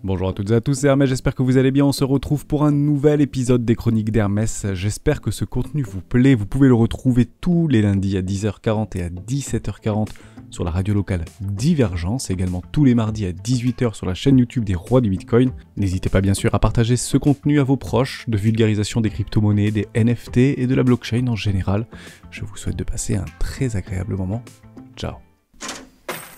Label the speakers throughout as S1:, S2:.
S1: Bonjour à toutes et à tous, c'est Hermès, j'espère que vous allez bien. On se retrouve pour un nouvel épisode des Chroniques d'Hermès. J'espère que ce contenu vous plaît. Vous pouvez le retrouver tous les lundis à 10h40 et à 17h40 sur la radio locale Divergence, également tous les mardis à 18h sur la chaîne YouTube des Rois du Bitcoin. N'hésitez pas bien sûr à partager ce contenu à vos proches, de vulgarisation des crypto-monnaies, des NFT et de la blockchain en général. Je vous souhaite de passer un très agréable moment. Ciao.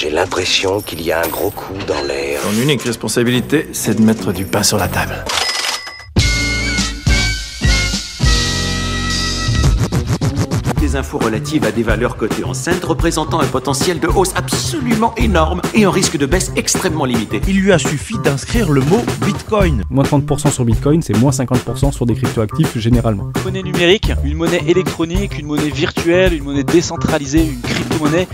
S2: J'ai l'impression qu'il y a un gros coup dans l'air.
S3: Ton unique responsabilité, c'est de mettre du pain sur la table.
S4: Des infos relatives à des valeurs cotées en scène représentant un potentiel de hausse absolument énorme et un risque de baisse extrêmement limité.
S5: Il lui a suffi d'inscrire le mot Bitcoin.
S1: Moins 30% sur Bitcoin, c'est moins 50% sur des cryptoactifs généralement.
S6: Une monnaie numérique, une monnaie électronique, une monnaie virtuelle, une monnaie décentralisée, une crypto-monnaie.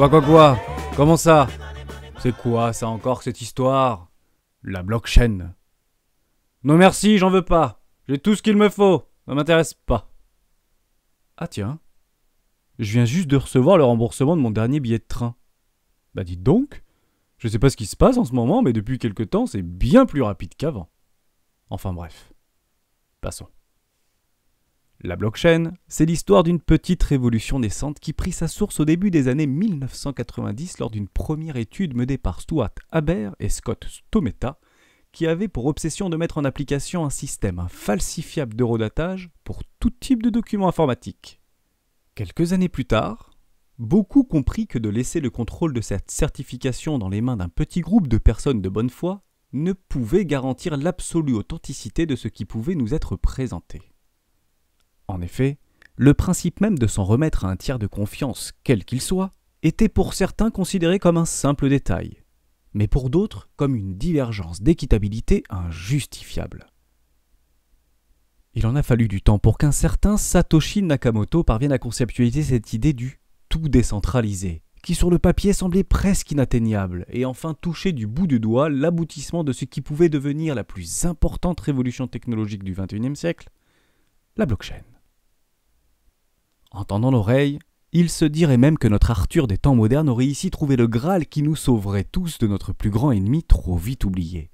S1: Quoi Comment ça? C'est quoi ça encore cette histoire? La blockchain. Non merci, j'en veux pas. J'ai tout ce qu'il me faut. Ça m'intéresse pas. Ah tiens. Je viens juste de recevoir le remboursement de mon dernier billet de train. Bah dites donc. Je sais pas ce qui se passe en ce moment, mais depuis quelque temps, c'est bien plus rapide qu'avant. Enfin bref. Passons. La blockchain, c'est l'histoire d'une petite révolution naissante qui prit sa source au début des années 1990 lors d'une première étude menée par Stuart Haber et Scott Stometa, qui avait pour obsession de mettre en application un système infalsifiable d'horodatage pour tout type de documents informatiques. Quelques années plus tard, beaucoup comprit que de laisser le contrôle de cette certification dans les mains d'un petit groupe de personnes de bonne foi ne pouvait garantir l'absolue authenticité de ce qui pouvait nous être présenté. En effet, le principe même de s'en remettre à un tiers de confiance, quel qu'il soit, était pour certains considéré comme un simple détail, mais pour d'autres comme une divergence d'équitabilité injustifiable. Il en a fallu du temps pour qu'un certain Satoshi Nakamoto parvienne à conceptualiser cette idée du tout décentralisé, qui sur le papier semblait presque inatteignable, et enfin toucher du bout du doigt l'aboutissement de ce qui pouvait devenir la plus importante révolution technologique du XXIe siècle, la blockchain. En tendant l'oreille, il se dirait même que notre Arthur des temps modernes aurait ici trouvé le Graal qui nous sauverait tous de notre plus grand ennemi trop vite oublié.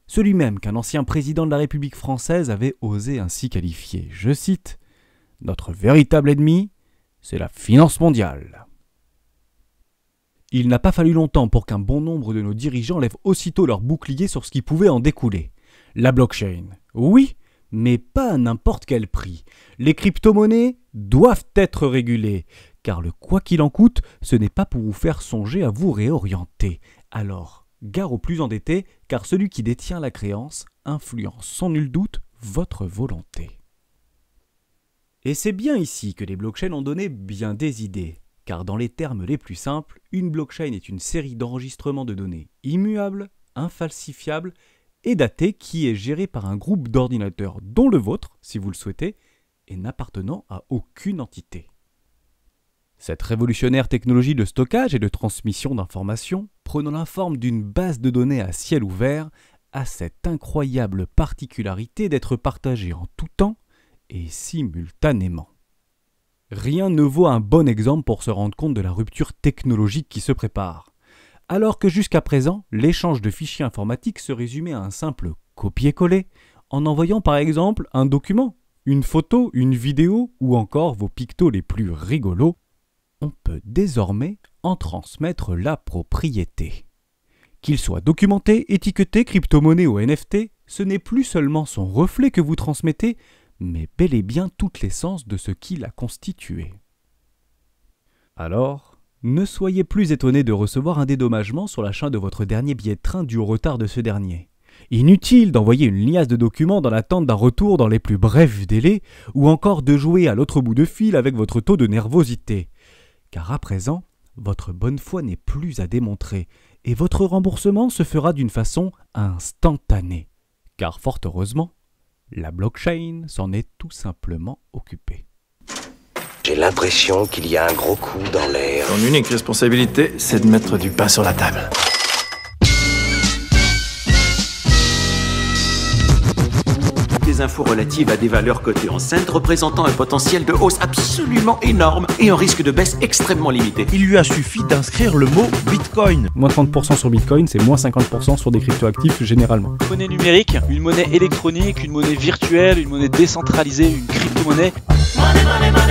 S1: Celui même qu'un ancien président de la République française avait osé ainsi qualifier, je cite, « Notre véritable ennemi, c'est la finance mondiale ». Il n'a pas fallu longtemps pour qu'un bon nombre de nos dirigeants lèvent aussitôt leur bouclier sur ce qui pouvait en découler. La blockchain, oui, mais pas à n'importe quel prix. Les crypto-monnaies doivent être régulées, car le quoi qu'il en coûte, ce n'est pas pour vous faire songer à vous réorienter. Alors, gare aux plus endettés, car celui qui détient la créance influence sans nul doute votre volonté. Et c'est bien ici que les blockchains ont donné bien des idées, car dans les termes les plus simples, une blockchain est une série d'enregistrements de données immuables, infalsifiables et datée qui est gérée par un groupe d'ordinateurs dont le vôtre, si vous le souhaitez, et n'appartenant à aucune entité. Cette révolutionnaire technologie de stockage et de transmission d'informations, prenant la forme d'une base de données à ciel ouvert, a cette incroyable particularité d'être partagée en tout temps et simultanément. Rien ne vaut un bon exemple pour se rendre compte de la rupture technologique qui se prépare. Alors que jusqu'à présent, l'échange de fichiers informatiques se résumait à un simple copier-coller, en envoyant par exemple un document, une photo, une vidéo ou encore vos pictos les plus rigolos, on peut désormais en transmettre la propriété. Qu'il soit documenté, étiqueté, crypto-monnaie ou NFT, ce n'est plus seulement son reflet que vous transmettez, mais bel et bien toute l'essence de ce qui l'a constitué. Alors, ne soyez plus étonné de recevoir un dédommagement sur l'achat de votre dernier billet de train dû au retard de ce dernier. Inutile d'envoyer une liasse de documents dans l'attente d'un retour dans les plus brefs délais ou encore de jouer à l'autre bout de fil avec votre taux de nervosité. Car à présent, votre bonne foi n'est plus à démontrer et votre remboursement se fera d'une façon instantanée. Car fort heureusement, la blockchain s'en est tout simplement occupée.
S2: J'ai l'impression qu'il y a un gros coup dans l'air.
S3: Ton unique responsabilité, c'est de mettre du pain sur la table.
S4: Des des infos relatives à des valeurs cotées en scène représentant un potentiel de hausse absolument énorme et un risque de baisse extrêmement limité.
S5: Il lui a suffi d'inscrire le mot Bitcoin.
S1: Moins 30% sur Bitcoin, c'est moins 50% sur des cryptoactifs généralement.
S6: Une monnaie numérique, une monnaie électronique, une monnaie virtuelle, une monnaie décentralisée, une crypto-monnaie.
S7: Money, money, money.